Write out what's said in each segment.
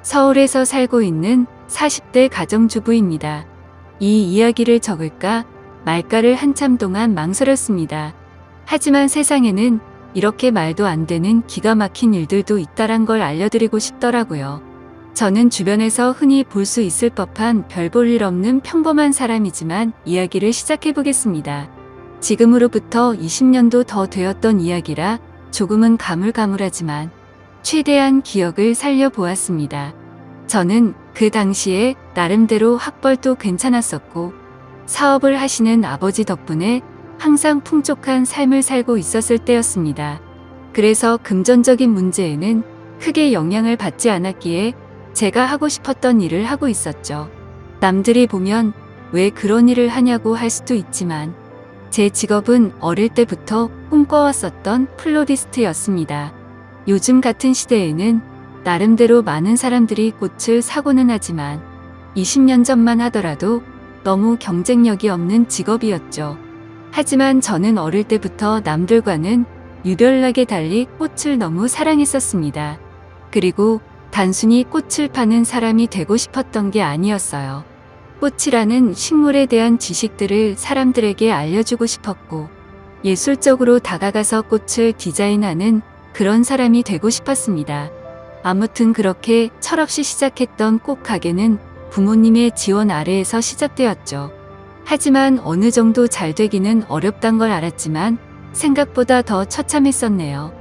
서울에서 살고 있는 40대 가정주부입니다. 이 이야기를 적을까 말까를 한참 동안 망설였습니다. 하지만 세상에는 이렇게 말도 안 되는 기가 막힌 일들도 있다란 걸 알려드리고 싶더라고요. 저는 주변에서 흔히 볼 수 있을 법한 별 볼 일 없는 평범한 사람이지만 이야기를 시작해보겠습니다. 지금으로부터 20년도 더 되었던 이야기라 조금은 가물가물하지만 최대한 기억을 살려보았습니다. 저는 그 당시에 나름대로 학벌도 괜찮았었고 사업을 하시는 아버지 덕분에 항상 풍족한 삶을 살고 있었을 때였습니다. 그래서 금전적인 문제에는 크게 영향을 받지 않았기에 제가 하고 싶었던 일을 하고 있었죠. 남들이 보면 왜 그런 일을 하냐고 할 수도 있지만 제 직업은 어릴 때부터 꿈꿔왔었던 플로리스트였습니다. 요즘 같은 시대에는 나름대로 많은 사람들이 꽃을 사고는 하지만 20년 전만 하더라도 너무 경쟁력이 없는 직업이었죠. 하지만 저는 어릴 때부터 남들과는 유별나게 달리 꽃을 너무 사랑했었습니다. 그리고 단순히 꽃을 파는 사람이 되고 싶었던 게 아니었어요. 꽃이라는 식물에 대한 지식들을 사람들에게 알려주고 싶었고 예술적으로 다가가서 꽃을 디자인하는 그런 사람이 되고 싶었습니다. 아무튼 그렇게 철없이 시작했던 꽃 가게는 부모님의 지원 아래에서 시작되었죠. 하지만 어느 정도 잘 되기는 어렵단 걸 알았지만 생각보다 더 처참했었네요.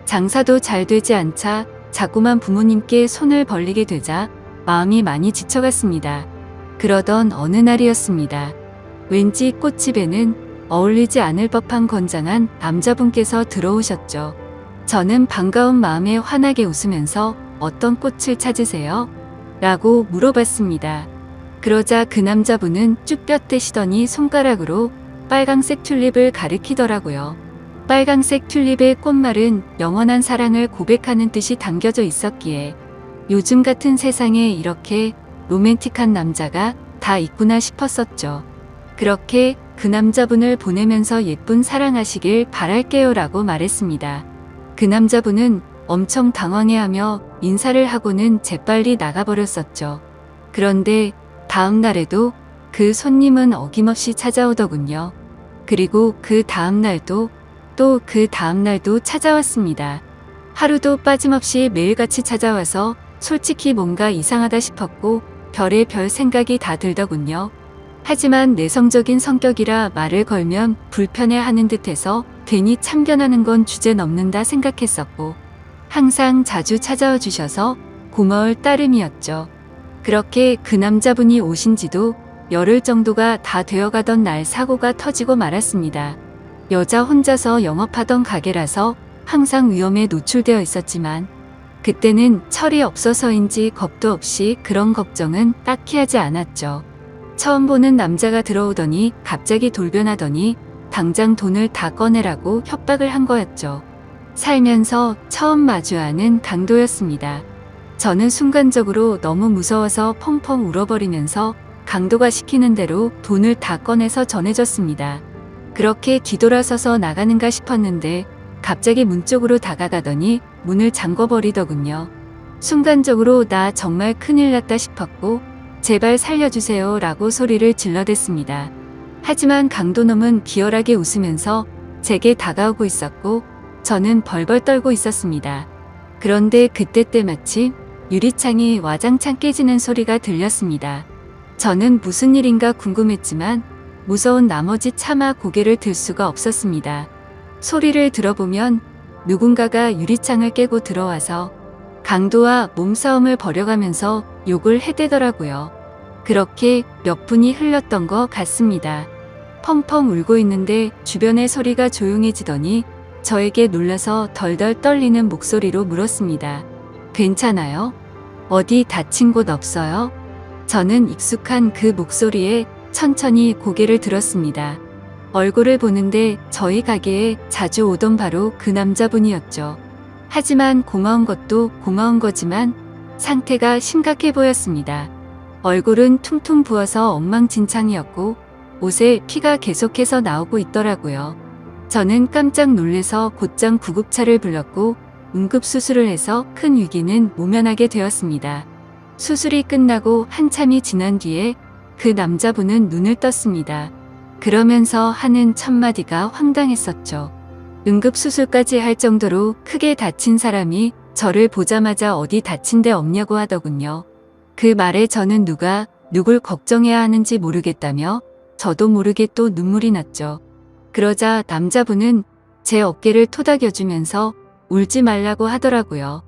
장사도 잘 되지 않자 자꾸만 부모님께 손을 벌리게 되자 마음이 많이 지쳐갔습니다. 그러던 어느 날이었습니다. 왠지 꽃집에는 어울리지 않을 법한 건장한 남자분께서 들어오셨죠. 저는 반가운 마음에 환하게 웃으면서 어떤 꽃을 찾으세요? 라고 물어봤습니다. 그러자 그 남자분은 쭉 뼈떼시더니 손가락으로 빨강색 튤립을 가리키더라고요. 빨강색 튤립의 꽃말은 영원한 사랑을 고백하는 뜻이 담겨져 있었기에 요즘 같은 세상에 이렇게 로맨틱한 남자가 다 있구나 싶었었죠. 그렇게 그 남자분을 보내면서 예쁜 사랑하시길 바랄게요 라고 말했습니다. 그 남자분은 엄청 당황해하며 인사를 하고는 재빨리 나가버렸었죠. 그런데 다음 날에도 그 손님은 어김없이 찾아오더군요. 그리고 그 다음 날도 또 그 다음 날도 찾아왔습니다. 하루도 빠짐없이 매일같이 찾아와서 솔직히 뭔가 이상하다 싶었고 별의 별 생각이 다 들더군요. 하지만 내성적인 성격이라 말을 걸면 불편해하는 듯해서 괜히 참견하는 건 주제 넘는다 생각했었고 항상 자주 찾아와 주셔서 고마울 따름이었죠. 그렇게 그 남자분이 오신 지도 열흘 정도가 다 되어가던 날 사고가 터지고 말았습니다. 여자 혼자서 영업하던 가게라서 항상 위험에 노출되어 있었지만 그때는 철이 없어서인지 겁도 없이 그런 걱정은 딱히 하지 않았죠. 처음 보는 남자가 들어오더니 갑자기 돌변하더니 당장 돈을 다 꺼내라고 협박을 한 거였죠. 살면서 처음 마주하는 강도였습니다. 저는 순간적으로 너무 무서워서 펑펑 울어버리면서 강도가 시키는 대로 돈을 다 꺼내서 전해줬습니다. 그렇게 뒤돌아서서 나가는가 싶었는데 갑자기 문 쪽으로 다가가더니 문을 잠궈버리더군요. 순간적으로 나 정말 큰일 났다 싶었고 제발 살려주세요 라고 소리를 질러댔습니다. 하지만 강도놈은 비열하게 웃으면서 제게 다가오고 있었고 저는 벌벌 떨고 있었습니다. 그런데 그때 때마침 유리창이 와장창 깨지는 소리가 들렸습니다. 저는 무슨 일인가 궁금했지만 무서운 나머지 차마 고개를 들 수가 없었습니다. 소리를 들어보면 누군가가 유리창을 깨고 들어와서 강도와 몸싸움을 벌여가면서 욕을 해대더라고요. 그렇게 몇 분이 흘렀던 것 같습니다. 펑펑 울고 있는데 주변의 소리가 조용해지더니 저에게 놀라서 덜덜 떨리는 목소리로 물었습니다. 괜찮아요? 어디 다친 곳 없어요? 저는 익숙한 그 목소리에 천천히 고개를 들었습니다. 얼굴을 보는데 저희 가게에 자주 오던 바로 그 남자분이었죠. 하지만 고마운 것도 고마운 거지만 상태가 심각해 보였습니다. 얼굴은 퉁퉁 부어서 엉망진창이었고 옷에 피가 계속해서 나오고 있더라고요. 저는 깜짝 놀래서 곧장 구급차를 불렀고 응급수술을 해서 큰 위기는 모면하게 되었습니다. 수술이 끝나고 한참이 지난 뒤에 그 남자분은 눈을 떴습니다. 그러면서 하는 첫마디가 황당했었죠. 응급수술까지 할 정도로 크게 다친 사람이 저를 보자마자 어디 다친 데 없냐고 하더군요. 그 말에 저는 누가 누굴 걱정해야 하는지 모르겠다며 저도 모르게 또 눈물이 났죠. 그러자 남자분은 제 어깨를 토닥여주면서 울지 말라고 하더라고요.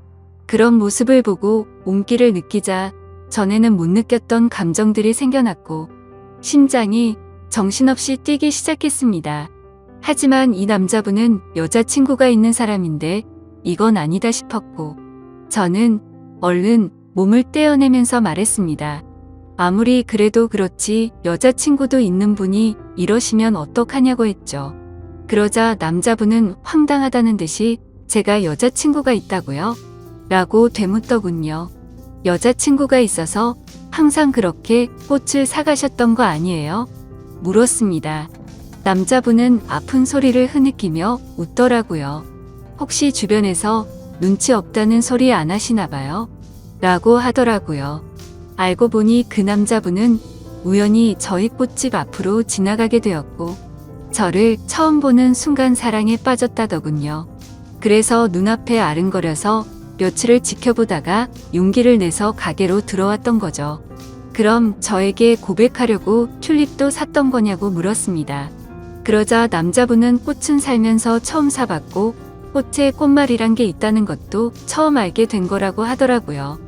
그런 모습을 보고 온기를 느끼자 전에는 못 느꼈던 감정들이 생겨났고 심장이 정신없이 뛰기 시작했습니다. 하지만 이 남자분은 여자친구가 있는 사람인데 이건 아니다 싶었고 저는 얼른 몸을 떼어내면서 말했습니다. 아무리 그래도 그렇지 여자친구도 있는 분이 이러시면 어떡하냐고 했죠. 그러자 남자분은 황당하다는 듯이 제가 여자친구가 있다고요? 라고 되묻더군요. 여자친구가 있어서 항상 그렇게 꽃을 사가셨던 거 아니에요? 물었습니다. 남자분은 아픈 소리를 흐느끼며 웃더라고요. 혹시 주변에서 눈치 없다는 소리 안 하시나 봐요? 라고 하더라고요. 알고 보니 그 남자분은 우연히 저희 꽃집 앞으로 지나가게 되었고 저를 처음 보는 순간 사랑에 빠졌다더군요. 그래서 눈앞에 아른거려서 며칠을 지켜보다가 용기를 내서 가게로 들어왔던 거죠. 그럼 저에게 고백하려고 튤립도 샀던 거냐고 물었습니다. 그러자 남자분은 꽃은 살면서 처음 사봤고 꽃에 꽃말이란 게 있다는 것도 처음 알게 된 거라고 하더라고요.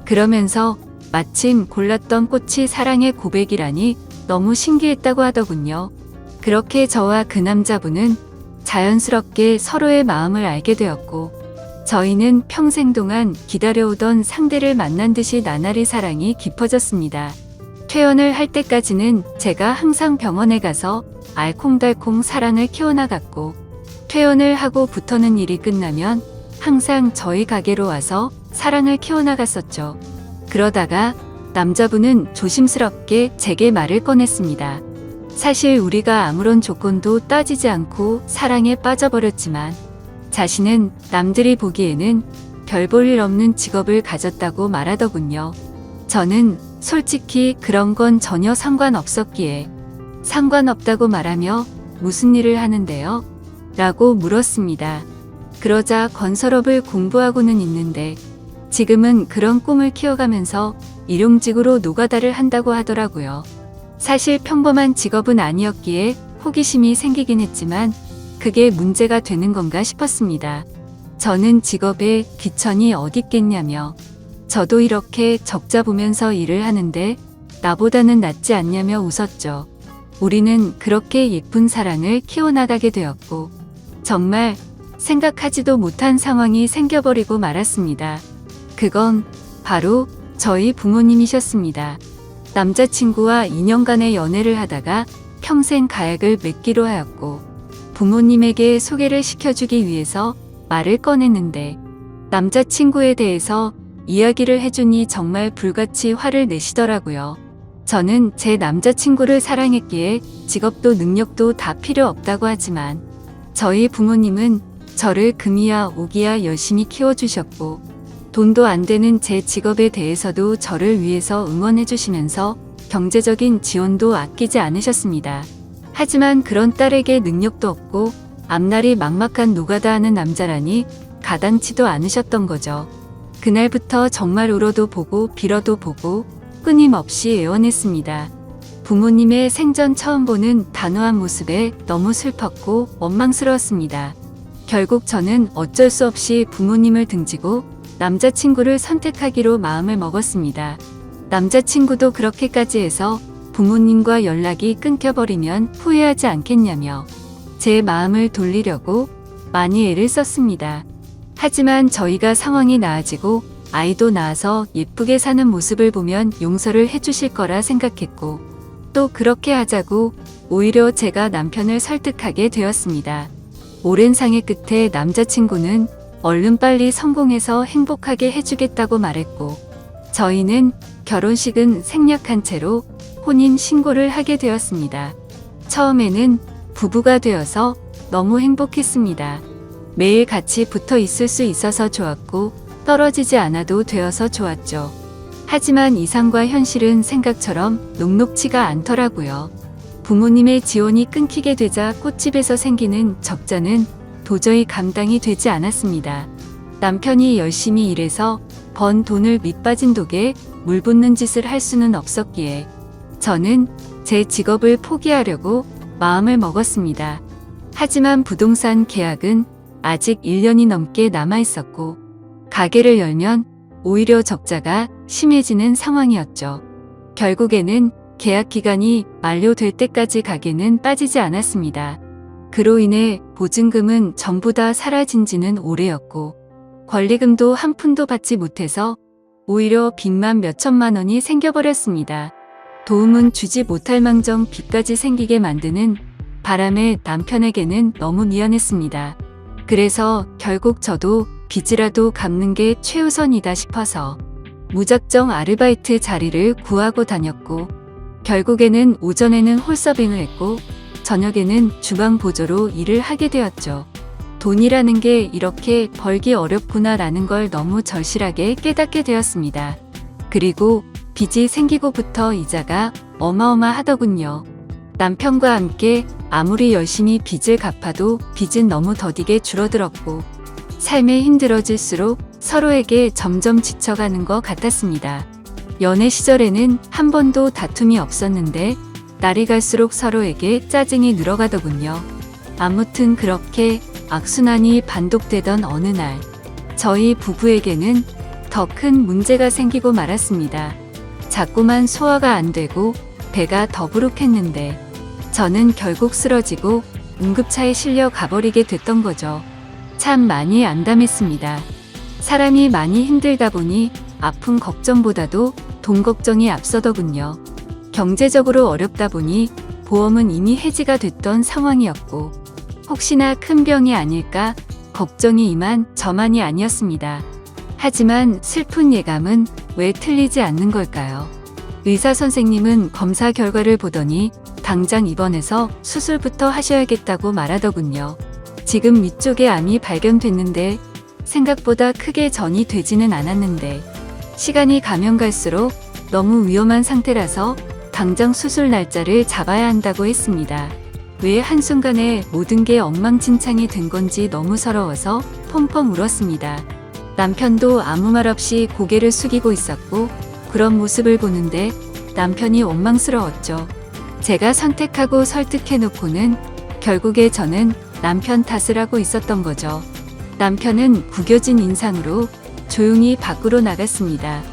그러면서 마침 골랐던 꽃이 사랑의 고백이라니 너무 신기했다고 하더군요. 그렇게 저와 그 남자분은 자연스럽게 서로의 마음을 알게 되었고 저희는 평생 동안 기다려오던 상대를 만난 듯이 나날이 사랑이 깊어졌습니다. 퇴원을 할 때까지는 제가 항상 병원에 가서 알콩달콩 사랑을 키워나갔고 퇴원을 하고부터는 일이 끝나면 항상 저희 가게로 와서 사랑을 키워나갔었죠. 그러다가 남자분은 조심스럽게 제게 말을 꺼냈습니다. 사실 우리가 아무런 조건도 따지지 않고 사랑에 빠져버렸지만 자신은 남들이 보기에는 별 볼 일 없는 직업을 가졌다고 말하더군요. 저는 솔직히 그런 건 전혀 상관없었기에 상관없다고 말하며 무슨 일을 하는데요? 라고 물었습니다. 그러자 건설업을 공부하고는 있는데 지금은 그런 꿈을 키워가면서 일용직으로 노가다를 한다고 하더라고요. 사실 평범한 직업은 아니었기에 호기심이 생기긴 했지만 그게 문제가 되는 건가 싶었습니다. 저는 직업에 귀천이 어디 있겠냐며 저도 이렇게 적자 보면서 일을 하는데 나보다는 낫지 않냐며 웃었죠. 우리는 그렇게 예쁜 사랑을 키워나가게 되었고 정말 생각하지도 못한 상황이 생겨버리고 말았습니다. 그건 바로 저희 부모님이셨습니다. 남자친구와 2년간의 연애를 하다가 평생 가약을 맺기로 하였고 부모님에게 소개를 시켜주기 위해서 말을 꺼냈는데 남자친구에 대해서 이야기를 해주니 정말 불같이 화를 내시더라고요. 저는 제 남자친구를 사랑했기에 직업도 능력도 다 필요 없다고 하지만 저희 부모님은 저를 금이야 오기야 열심히 키워주셨고 돈도 안 되는 제 직업에 대해서도 저를 위해서 응원해 주시면서 경제적인 지원도 아끼지 않으셨습니다. 하지만 그런 딸에게 능력도 없고 앞날이 막막한 노가다 하는 남자라니 가당치도 않으셨던 거죠. 그날부터 정말 울어도 보고 빌어도 보고 끊임없이 애원했습니다. 부모님의 생전 처음 보는 단호한 모습에 너무 슬펐고 원망스러웠습니다. 결국 저는 어쩔 수 없이 부모님을 등지고 남자친구를 선택하기로 마음을 먹었습니다. 남자친구도 그렇게까지 해서 부모님과 연락이 끊겨버리면 후회하지 않겠냐며 제 마음을 돌리려고 많이 애를 썼습니다. 하지만 저희가 상황이 나아지고 아이도 낳아서 예쁘게 사는 모습을 보면 용서를 해주실 거라 생각했고 또 그렇게 하자고 오히려 제가 남편을 설득하게 되었습니다. 오랜 상의 끝에 남자친구는 얼른 빨리 성공해서 행복하게 해주겠다고 말했고 저희는 결혼식은 생략한 채로 혼인 신고를 하게 되었습니다. 처음에는 부부가 되어서 너무 행복했습니다. 매일 같이 붙어 있을 수 있어서 좋았고 떨어지지 않아도 되어서 좋았죠. 하지만 이상과 현실은 생각처럼 녹록치가 않더라고요. 부모님의 지원이 끊기게 되자 꽃집에서 생기는 적자는 도저히 감당이 되지 않았습니다. 남편이 열심히 일해서 번 돈을 밑빠진 독에 물 붓는 짓을 할 수는 없었기에 저는 제 직업을 포기하려고 마음을 먹었습니다. 하지만 부동산 계약은 아직 1년이 넘게 남아 있었고 가게를 열면 오히려 적자가 심해지는 상황이었죠. 결국에는 계약 기간이 만료될 때까지 가게는 빠지지 않았습니다. 그로 인해 보증금은 전부 다 사라진 지는 오래였고 권리금도 한 푼도 받지 못해서 오히려 빚만 몇천만 원이 생겨버렸습니다. 도움은 주지 못할 망정 빚까지 생기게 만드는 바람에 남편에게는 너무 미안했습니다. 그래서 결국 저도 빚이라도 갚는 게 최우선이다 싶어서 무작정 아르바이트 자리를 구하고 다녔고 결국에는 오전에는 홀서빙을 했고 저녁에는 주방 보조로 일을 하게 되었죠. 돈이라는 게 이렇게 벌기 어렵구나라는 걸 너무 절실하게 깨닫게 되었습니다. 그리고 빚이 생기고부터 이자가 어마어마하더군요. 남편과 함께 아무리 열심히 빚을 갚아도 빚은 너무 더디게 줄어들었고 삶이 힘들어질수록 서로에게 점점 지쳐가는 것 같았습니다. 연애 시절에는 한 번도 다툼이 없었는데 날이 갈수록 서로에게 짜증이 늘어가더군요. 아무튼 그렇게 악순환이 반복되던 어느 날 저희 부부에게는 더 큰 문제가 생기고 말았습니다. 자꾸만 소화가 안 되고 배가 더부룩했는데 저는 결국 쓰러지고 응급차에 실려 가버리게 됐던 거죠. 참 많이 암담했습니다. 사람이 많이 힘들다 보니 아픈 걱정보다도 돈 걱정이 앞서더군요. 경제적으로 어렵다 보니 보험은 이미 해지가 됐던 상황이었고 혹시나 큰 병이 아닐까 걱정이 임한 저만이 아니었습니다. 하지만 슬픈 예감은 왜 틀리지 않는 걸까요? 의사 선생님은 검사 결과를 보더니 당장 입원해서 수술부터 하셔야겠다고 말하더군요. 지금 위쪽에 암이 발견됐는데 생각보다 크게 전이 되지는 않았는데 시간이 가면 갈수록 너무 위험한 상태라서 당장 수술 날짜를 잡아야 한다고 했습니다. 왜 한순간에 모든 게 엉망진창이 된 건지 너무 서러워서 펑펑 울었습니다. 남편도 아무 말 없이 고개를 숙이고 있었고 그런 모습을 보는데 남편이 원망스러웠죠. 제가 선택하고 설득해놓고는 결국에 저는 남편 탓을 하고 있었던 거죠. 남편은 구겨진 인상으로 조용히 밖으로 나갔습니다.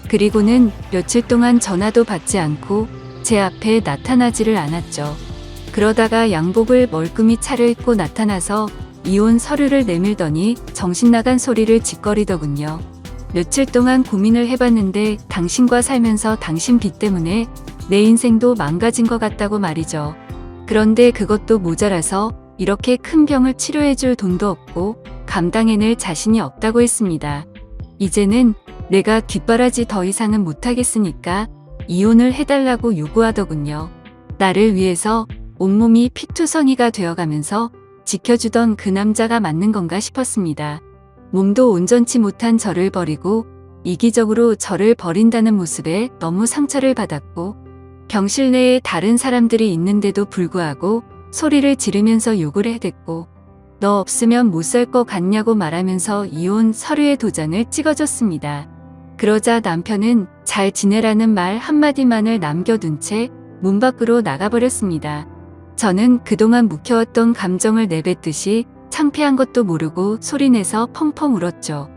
그리고는 며칠 동안 전화도 받지 않고 제 앞에 나타나지를 않았죠. 그러다가 양복을 멀끔히 차려입고 나타나서 이혼 서류를 내밀더니 정신 나간 소리를 짓거리더군요. 며칠 동안 고민을 해봤는데 당신과 살면서 당신 빚 때문에 내 인생도 망가진 것 같다고 말이죠. 그런데 그것도 모자라서 이렇게 큰 병을 치료해줄 돈도 없고 감당해낼 자신이 없다고 했습니다. 이제는 내가 뒷바라지 더 이상은 못하겠으니까 이혼을 해달라고 요구하더군요. 나를 위해서 온몸이 피투성이가 되어가면서 지켜주던 그 남자가 맞는 건가 싶었습니다. 몸도 온전치 못한 저를 버리고 이기적으로 저를 버린다는 모습에 너무 상처를 받았고 병실 내에 다른 사람들이 있는데도 불구하고 소리를 지르면서 욕을 해댔고 너 없으면 못 살 것 같냐고 말하면서 이혼 서류의 도장을 찍어줬습니다. 그러자 남편은 잘 지내라는 말 한마디만을 남겨둔 채 문 밖으로 나가버렸습니다. 저는 그동안 묵혀왔던 감정을 내뱉듯이 창피한 것도 모르고 소리내서 펑펑 울었죠.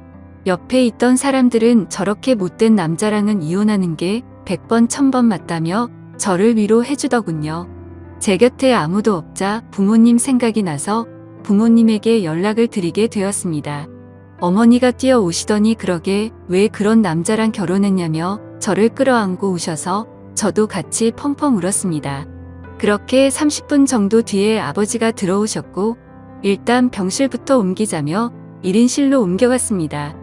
옆에 있던 사람들은 저렇게 못된 남자랑은 이혼하는 게 100번 1000번 맞다며 저를 위로해주더군요. 제 곁에 아무도 없자 부모님 생각이 나서 부모님에게 연락을 드리게 되었습니다. 어머니가 뛰어오시더니 그러게 왜 그런 남자랑 결혼했냐며 저를 끌어안고 우셔서 저도 같이 펑펑 울었습니다. 그렇게 30분 정도 뒤에 아버지가 들어오셨고 일단 병실부터 옮기자며 1인실로 옮겨갔습니다.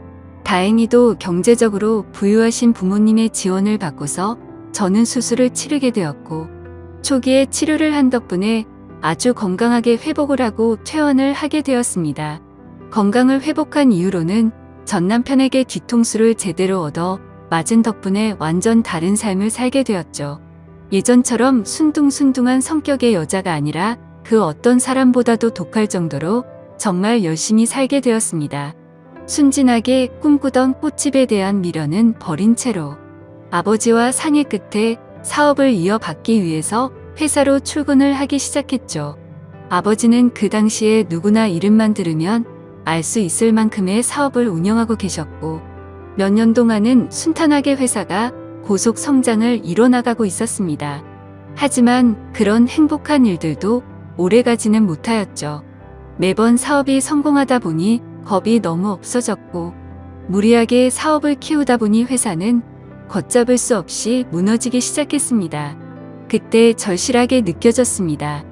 다행히도 경제적으로 부유하신 부모님의 지원을 받고서 저는 수술을 치르게 되었고 초기에 치료를 한 덕분에 아주 건강하게 회복을 하고 퇴원을 하게 되었습니다. 건강을 회복한 이후로는 전 남편에게 뒤통수를 제대로 얻어 맞은 덕분에 완전 다른 삶을 살게 되었죠. 예전처럼 순둥순둥한 성격의 여자가 아니라 그 어떤 사람보다도 독할 정도로 정말 열심히 살게 되었습니다. 순진하게 꿈꾸던 꽃집에 대한 미련은 버린 채로 아버지와 상의 끝에 사업을 이어받기 위해서 회사로 출근을 하기 시작했죠. 아버지는 그 당시에 누구나 이름만 들으면 알 수 있을 만큼의 사업을 운영하고 계셨고 몇 년 동안은 순탄하게 회사가 고속 성장을 이뤄나가고 있었습니다. 하지만 그런 행복한 일들도 오래가지는 못하였죠. 매번 사업이 성공하다 보니 겁이 너무 없어졌고 무리하게 사업을 키우다 보니 회사는 걷잡을 수 없이 무너지기 시작했습니다. 그때 절실하게 느껴졌습니다.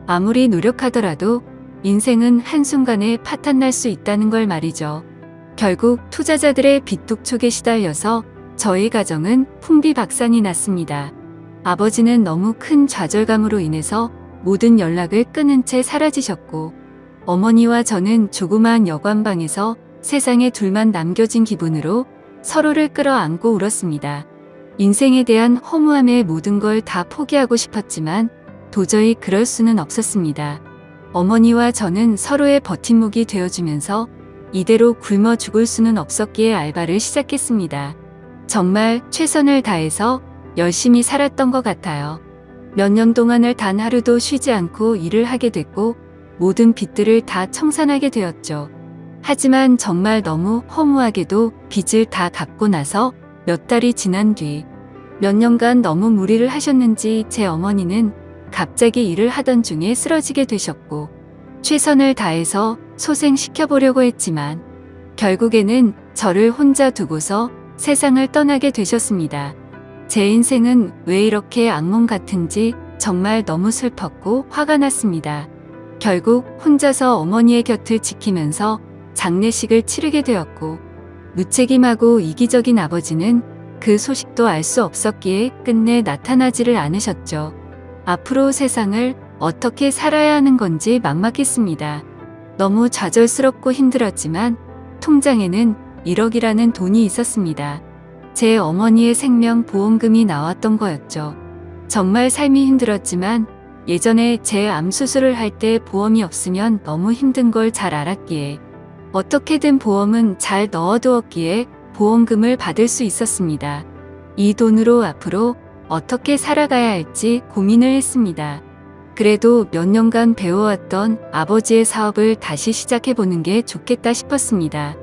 아무리 노력하더라도 인생은 한순간에 파탄날 수 있다는 걸 말이죠. 결국 투자자들의 빚독촉에 시달려서 저희 가정은 풍비박산이 났습니다. 아버지는 너무 큰 좌절감으로 인해서 모든 연락을 끊은 채 사라지셨고 어머니와 저는 조그마한 여관방에서 세상에 둘만 남겨진 기분으로 서로를 끌어안고 울었습니다. 인생에 대한 허무함에 모든 걸 다 포기하고 싶었지만 도저히 그럴 수는 없었습니다. 어머니와 저는 서로의 버팀목이 되어주면서 이대로 굶어 죽을 수는 없었기에 알바를 시작했습니다. 정말 최선을 다해서 열심히 살았던 것 같아요. 몇 년 동안을 단 하루도 쉬지 않고 일을 하게 됐고 모든 빚들을 다 청산하게 되었죠. 하지만 정말 너무 허무하게도 빚을 다 갚고 나서 몇 달이 지난 뒤 몇 년간 너무 무리를 하셨는지 제 어머니는 갑자기 일을 하던 중에 쓰러지게 되셨고 최선을 다해서 소생시켜보려고 했지만 결국에는 저를 혼자 두고서 세상을 떠나게 되셨습니다. 제 인생은 왜 이렇게 악몽 같은지 정말 너무 슬펐고 화가 났습니다. 결국 혼자서 어머니의 곁을 지키면서 장례식을 치르게 되었고 무책임하고 이기적인 아버지는 그 소식도 알 수 없었기에 끝내 나타나지를 않으셨죠. 앞으로 세상을 어떻게 살아야 하는 건지 막막했습니다. 너무 좌절스럽고 힘들었지만 통장에는 1억이라는 돈이 있었습니다. 제 어머니의 생명보험금이 나왔던 거였죠. 정말 삶이 힘들었지만 예전에 제 암 수술을 할 때 보험이 없으면 너무 힘든 걸 잘 알았기에 어떻게든 보험은 잘 넣어두었기에 보험금을 받을 수 있었습니다. 이 돈으로 앞으로 어떻게 살아가야 할지 고민을 했습니다. 그래도 몇 년간 배워왔던 아버지의 사업을 다시 시작해보는 게 좋겠다 싶었습니다.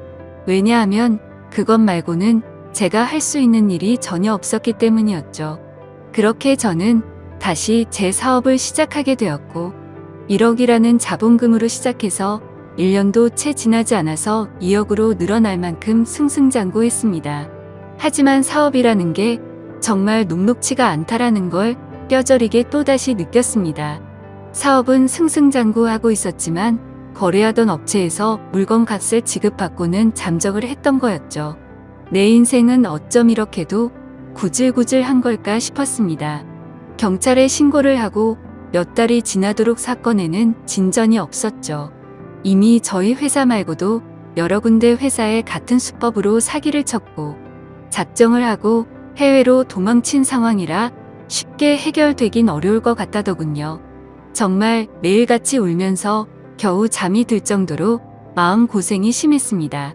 왜냐하면 그것 말고는 제가 할 수 있는 일이 전혀 없었기 때문이었죠. 그렇게 저는 다시 제 사업을 시작하게 되었고 1억이라는 자본금으로 시작해서 1년도 채 지나지 않아서 2억으로 늘어날 만큼 승승장구했습니다. 하지만 사업이라는 게 정말 녹록치가 않다라는 걸 뼈저리게 또다시 느꼈습니다. 사업은 승승장구하고 있었지만 거래하던 업체에서 물건 값을 지급받고는 잠적을 했던 거였죠. 내 인생은 어쩜 이렇게도 구질구질한 걸까 싶었습니다. 경찰에 신고를 하고 몇 달이 지나도록 사건에는 진전이 없었죠. 이미 저희 회사 말고도 여러 군데 회사에 같은 수법으로 사기를 쳤고 작정을 하고 해외로 도망친 상황이라 쉽게 해결되긴 어려울 것 같다더군요. 정말 매일같이 울면서 겨우 잠이 들 정도로 마음고생이 심했습니다.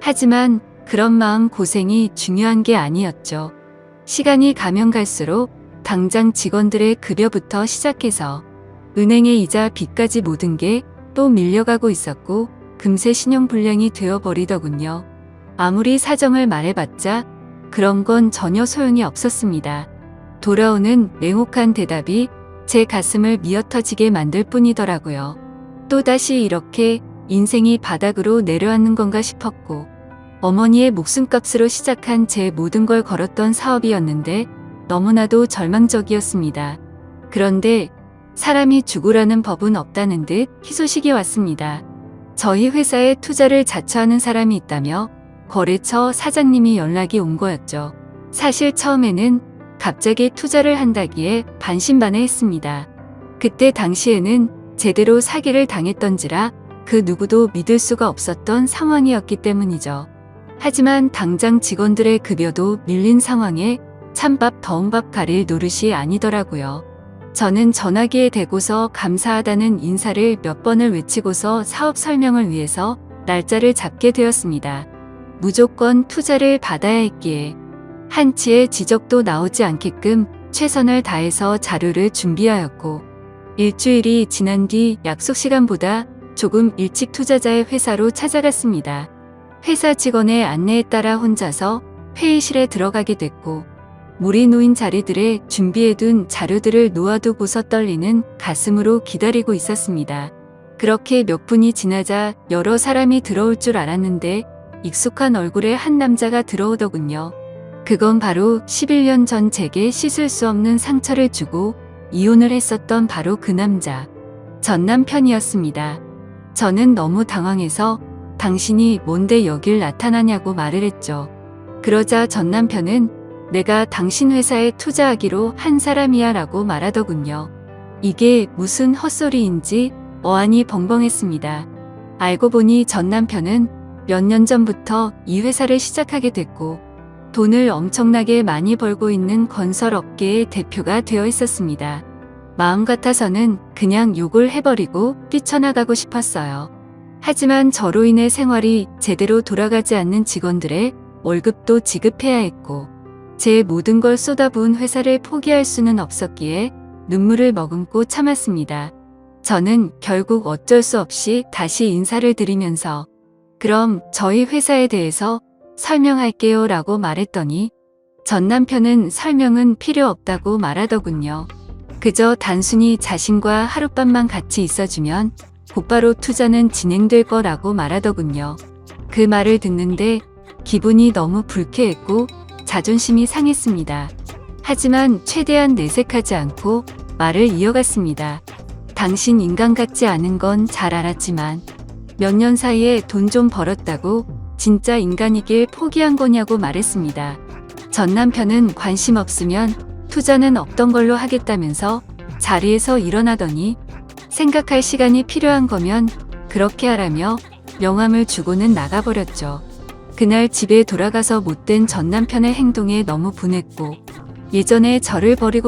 하지만 그런 마음고생이 중요한 게 아니었죠. 시간이 가면 갈수록 당장 직원들의 급여부터 시작해서 은행의 이자 빚까지 모든 게 또 밀려가고 있었고 금세 신용불량이 되어버리더군요. 아무리 사정을 말해봤자 그런 건 전혀 소용이 없었습니다. 돌아오는 냉혹한 대답이 제 가슴을 미어터지게 만들 뿐이더라고요. 또다시 이렇게 인생이 바닥으로 내려앉는 건가 싶었고 어머니의 목숨값으로 시작한 제 모든 걸 걸었던 사업이었는데 너무나도 절망적이었습니다. 그런데 사람이 죽으라는 법은 없다는 듯 희소식이 왔습니다. 저희 회사에 투자를 자처하는 사람이 있다며 거래처 사장님이 연락이 온 거였죠. 사실 처음에는 갑자기 투자를 한다기에 반신반의했습니다. 그때 당시에는 제대로 사기를 당했던지라 그 누구도 믿을 수가 없었던 상황이었기 때문이죠. 하지만 당장 직원들의 급여도 밀린 상황에 찬밥 더운 밥 가릴 노릇이 아니더라고요. 저는 전화기에 대고서 감사하다는 인사를 몇 번을 외치고서 사업 설명을 위해서 날짜를 잡게 되었습니다. 무조건 투자를 받아야 했기에 한치의 지적도 나오지 않게끔 최선을 다해서 자료를 준비하였고, 일주일이 지난 뒤 약속 시간보다 조금 일찍 투자자의 회사로 찾아갔습니다. 회사 직원의 안내에 따라 혼자서 회의실에 들어가게 됐고, 물이 놓인 자리들에 준비해둔 자료들을 놓아두고서 떨리는 가슴으로 기다리고 있었습니다. 그렇게 몇 분이 지나자 여러 사람이 들어올 줄 알았는데 익숙한 얼굴의 한 남자가 들어오더군요. 그건 바로 11년 전 제게 씻을 수 없는 상처를 주고 이혼을 했었던 바로 그 남자, 전 남편이었습니다. 저는 너무 당황해서 당신이 뭔데 여길 나타나냐고 말을 했죠. 그러자 전 남편은 내가 당신 회사에 투자하기로 한 사람이야 라고 말하더군요. 이게 무슨 헛소리인지 어안이 벙벙했습니다. 알고 보니 전 남편은 몇 년 전부터 이 회사를 시작하게 됐고 돈을 엄청나게 많이 벌고 있는 건설업계의 대표가 되어 있었습니다. 마음 같아서는 그냥 욕을 해버리고 뛰쳐나가고 싶었어요. 하지만 저로 인해 생활이 제대로 돌아가지 않는 직원들의 월급도 지급해야 했고 제 모든 걸 쏟아부은 회사를 포기할 수는 없었기에 눈물을 머금고 참았습니다. 저는 결국 어쩔 수 없이 다시 인사를 드리면서 그럼 저희 회사에 대해서 설명할게요 라고 말했더니 전 남편은 설명은 필요 없다고 말하더군요. 그저 단순히 자신과 하룻밤만 같이 있어주면 곧바로 투자는 진행될 거라고 말하더군요. 그 말을 듣는데 기분이 너무 불쾌했고 자존심이 상했습니다. 하지만 최대한 내색하지 않고 말을 이어갔습니다. 당신 인간 같지 않은 건 잘 알았지만 몇 년 사이에 돈 좀 벌었다고 진짜 인간이길 포기한 거냐고 말했습니다. 전 남편은 관심 없으면 투자는 없던 걸로 하겠다면서 자리에서 일어나더니 생각할 시간이 필요한 거면 그렇게 하라며 명함을 주고는 나가버렸죠. 그날 집에 돌아가서 못된 전 남편의 행동에 너무 분했고 예전에 저를 버리고